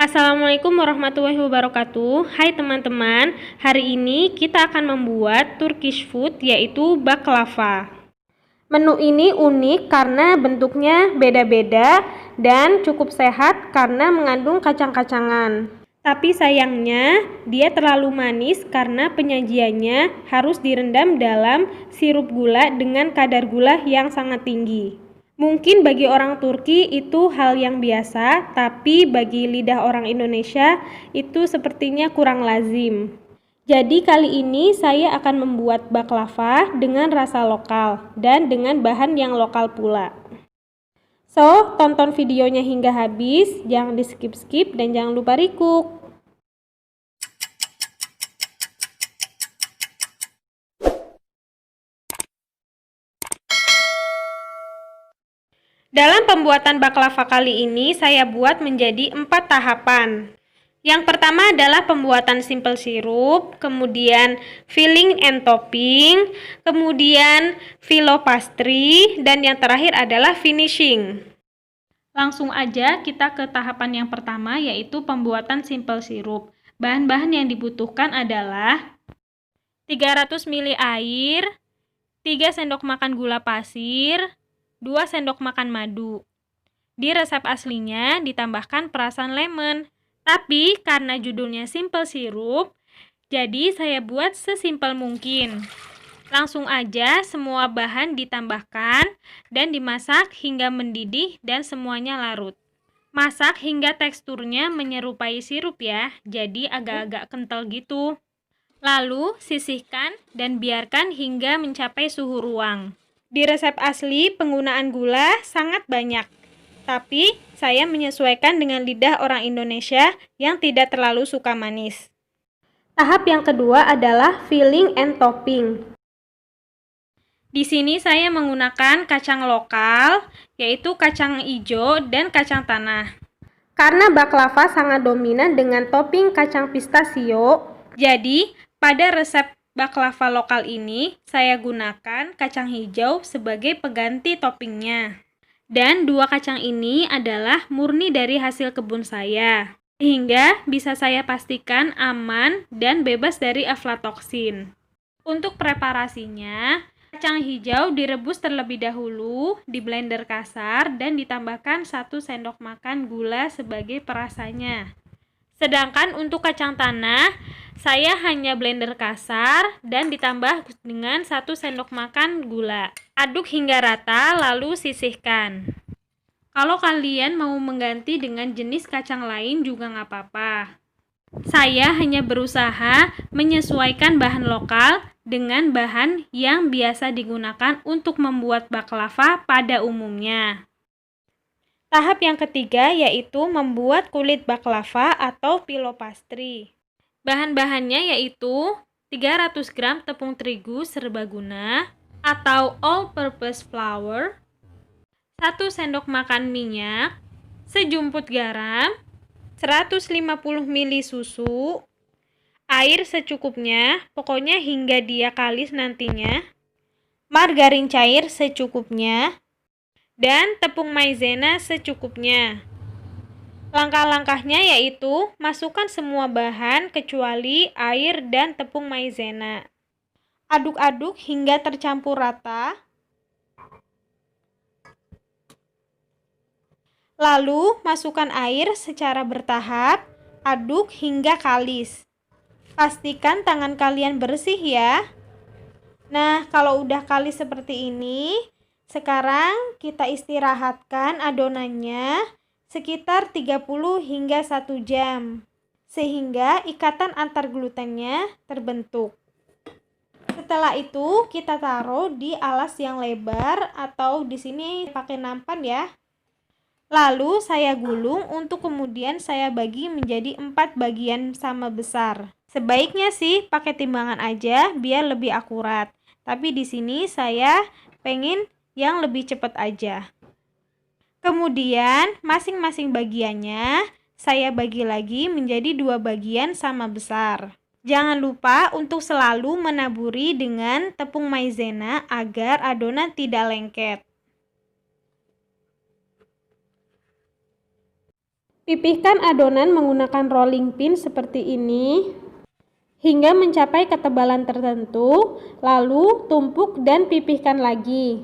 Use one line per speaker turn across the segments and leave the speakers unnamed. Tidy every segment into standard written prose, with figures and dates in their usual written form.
Assalamualaikum warahmatullahi wabarakatuh. Hai teman-teman, hari ini kita akan membuat Turkish food yaitu baklava. Menu ini unik karena bentuknya beda-beda dan cukup sehat karena mengandung kacang-kacangan. Tapi sayangnya dia terlalu manis karena penyajiannya harus direndam dalam sirup gula dengan kadar gula yang sangat tinggi. Mungkin bagi orang Turki itu hal yang biasa, tapi bagi lidah orang Indonesia itu sepertinya kurang lazim. Jadi kali ini saya akan membuat baklava dengan rasa lokal dan dengan bahan yang lokal pula. So, tonton videonya hingga habis, jangan di skip-skip dan jangan lupa recook. Dalam pembuatan baklava kali ini, saya buat menjadi 4 tahapan. Yang pertama adalah pembuatan simple sirup, kemudian filling and topping, kemudian filo pastry, dan yang terakhir adalah finishing. Langsung aja kita ke tahapan yang pertama, yaitu pembuatan simple sirup. Bahan-bahan yang dibutuhkan adalah 300 ml air, 3 sendok makan gula pasir, 2 sendok makan madu. Di resep aslinya ditambahkan perasan lemon, tapi karena judulnya simple sirup, jadi saya buat sesimpel mungkin. Langsung aja semua bahan ditambahkan dan dimasak hingga mendidih dan semuanya larut. Masak hingga teksturnya menyerupai sirup ya, jadi agak-agak kental gitu. Lalu sisihkan dan biarkan hingga mencapai suhu ruang. Di resep asli penggunaan gula sangat banyak, tapi saya menyesuaikan dengan lidah orang Indonesia yang tidak terlalu suka manis. Tahap yang kedua adalah filling and topping. Di sini saya menggunakan kacang lokal, yaitu kacang hijau dan kacang tanah. Karena baklava sangat dominan dengan topping kacang pistachio, jadi pada resep baklava lokal ini, saya gunakan kacang hijau sebagai pengganti toppingnya. Dan 2 kacang ini adalah murni dari hasil kebun saya, sehingga bisa saya pastikan aman dan bebas dari aflatoksin. Untuk preparasinya, kacang hijau direbus terlebih dahulu di blender kasar dan ditambahkan 1 sendok makan gula sebagai perasanya. Sedangkan untuk kacang tanah, saya hanya blender kasar dan ditambah dengan 1 sendok makan gula. Aduk hingga rata lalu sisihkan. Kalau kalian mau mengganti dengan jenis kacang lain juga nggak apa-apa. Saya hanya berusaha menyesuaikan bahan lokal dengan bahan yang biasa digunakan untuk membuat baklava pada umumnya. Tahap yang ketiga yaitu membuat kulit baklava atau filo pastry. Bahan-bahannya yaitu 300 gram tepung terigu serbaguna atau all-purpose flour, 1 sendok makan minyak, sejumput garam, 150 ml susu, air secukupnya, pokoknya hingga dia kalis nantinya, margarin cair secukupnya, dan tepung maizena secukupnya. Langkah-langkahnya yaitu masukkan semua bahan kecuali air dan tepung maizena. Aduk-aduk hingga tercampur rata. Lalu masukkan air secara bertahap, aduk hingga kalis. Pastikan tangan kalian bersih ya. Nah, kalau udah kalis seperti ini, sekarang kita istirahatkan adonannya sekitar 30 hingga 1 jam, sehingga ikatan antar glutennya terbentuk. Setelah itu, kita taruh di alas yang lebar atau di sini pakai nampan ya. Lalu saya gulung untuk kemudian saya bagi menjadi 4 bagian sama besar. Sebaiknya sih pakai timbangan aja biar lebih akurat. Tapi di sini saya pengen yang lebih cepat aja. Kemudian masing-masing bagiannya saya bagi lagi menjadi 2 bagian sama besar. Jangan lupa untuk selalu menaburi dengan tepung maizena agar adonan tidak lengket. Pipihkan adonan menggunakan rolling pin seperti ini hingga mencapai ketebalan tertentu, lalu tumpuk dan pipihkan lagi.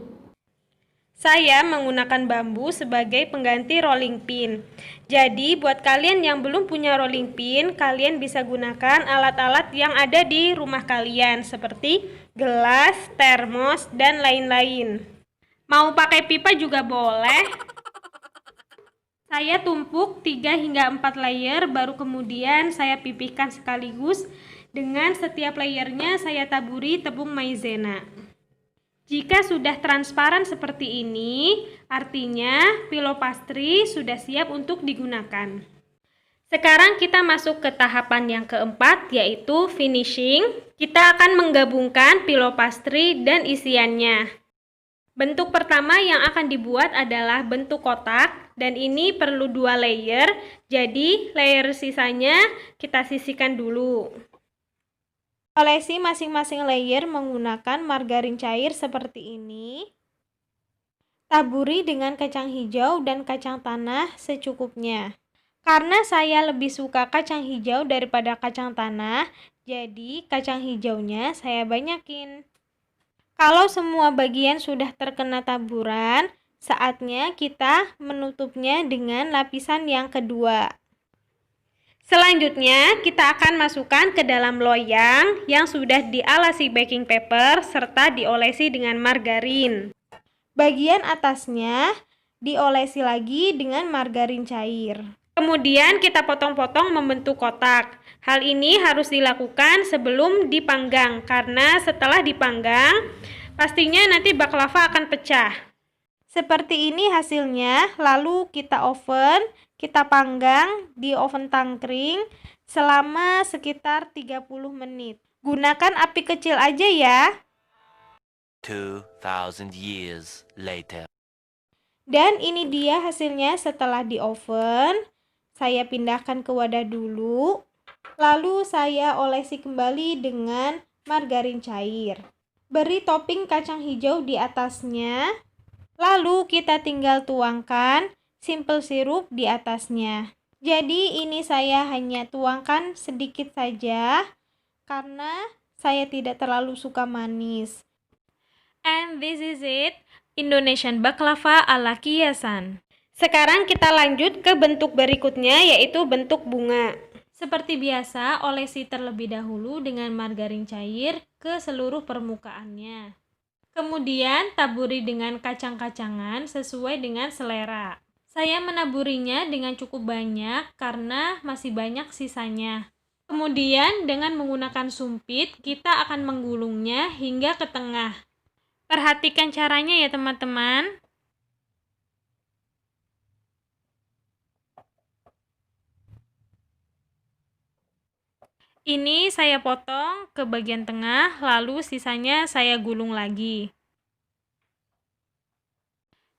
Saya menggunakan bambu sebagai pengganti rolling pin. Jadi buat kalian yang belum punya rolling pin, kalian bisa gunakan alat-alat yang ada di rumah kalian seperti gelas, termos, dan lain-lain. Mau pakai pipa juga boleh. Saya tumpuk 3 hingga 4 layer, baru kemudian saya pipihkan sekaligus. Dengan setiap layernya saya taburi tepung maizena. Jika sudah transparan seperti ini, artinya pilopastry sudah siap untuk digunakan. Sekarang kita masuk ke tahapan yang keempat, yaitu finishing. Kita akan menggabungkan pilopastry dan isiannya. Bentuk pertama yang akan dibuat adalah bentuk kotak, dan ini perlu 2 layer, jadi layer sisanya kita sisihkan dulu. Olesi masing-masing layer menggunakan margarin cair seperti ini. Taburi dengan kacang hijau dan kacang tanah secukupnya. Karena saya lebih suka kacang hijau daripada kacang tanah, jadi kacang hijaunya saya banyakin. Kalau semua bagian sudah terkena taburan, saatnya kita menutupnya dengan lapisan yang kedua. Selanjutnya, kita akan masukkan ke dalam loyang yang sudah dialasi baking paper serta diolesi dengan margarin. Bagian atasnya diolesi lagi dengan margarin cair. Kemudian kita potong-potong membentuk kotak. Hal ini harus dilakukan sebelum dipanggang, karena setelah dipanggang, pastinya nanti baklava akan pecah. Seperti ini hasilnya, lalu kita panggang di oven tangkring selama sekitar 30 menit. Gunakan api kecil aja ya.
2000 years later.
Dan ini dia hasilnya setelah di oven. Saya pindahkan ke wadah dulu. Lalu saya olesi kembali dengan margarin cair. Beri topping kacang hijau di atasnya. Lalu kita tinggal tuangkan simple syrup di atasnya. Jadi ini saya hanya tuangkan sedikit saja karena saya tidak terlalu suka manis. And this is it, Indonesian baklava ala kiasan. Sekarang kita lanjut ke bentuk berikutnya, yaitu bentuk bunga. Seperti biasa, olesi terlebih dahulu dengan margarin cair ke seluruh permukaannya. Kemudian taburi dengan kacang-kacangan sesuai dengan selera. Saya menaburinya dengan cukup banyak karena masih banyak sisanya. Kemudian dengan menggunakan sumpit, kita akan menggulungnya hingga ke tengah. Perhatikan caranya ya teman-teman. Ini saya potong ke bagian tengah, lalu sisanya saya gulung lagi.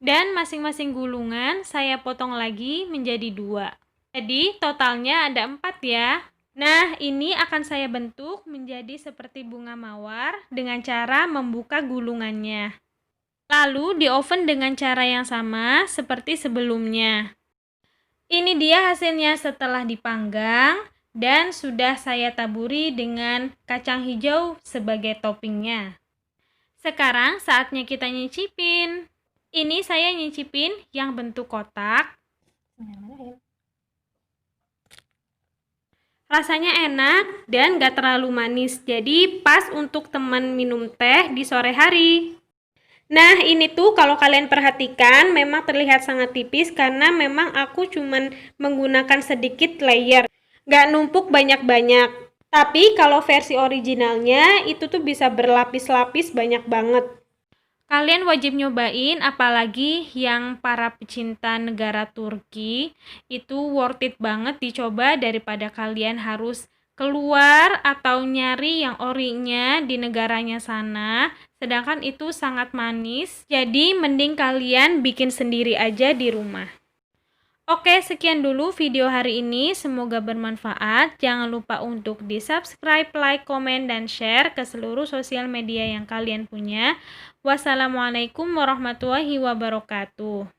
Dan masing-masing gulungan saya potong lagi menjadi 2. Jadi totalnya ada 4 ya. Nah, ini akan saya bentuk menjadi seperti bunga mawar dengan cara membuka gulungannya. Lalu di oven dengan cara yang sama seperti sebelumnya. Ini dia hasilnya setelah dipanggang. Dan sudah saya taburi dengan kacang hijau sebagai toppingnya. Sekarang saatnya kita nyicipin. Ini saya nyicipin yang bentuk kotak. Rasanya enak dan gak terlalu manis, jadi pas untuk teman minum teh di sore hari. Nah, ini tuh kalau kalian perhatikan memang terlihat sangat tipis karena memang aku cuman menggunakan sedikit layer. Gak numpuk banyak-banyak. Tapi kalau versi originalnya itu tuh bisa berlapis-lapis banyak banget. Kalian wajib nyobain, apalagi yang para pecinta negara Turki. Itu worth it banget dicoba daripada kalian harus keluar atau nyari yang orinya di negaranya sana. Sedangkan itu sangat manis. Jadi mending kalian bikin sendiri aja di rumah. Oke, sekian dulu video hari ini. Semoga bermanfaat. Jangan lupa untuk di-subscribe, like, komen, dan share ke seluruh sosial media yang kalian punya. Wassalamualaikum warahmatullahi wabarakatuh.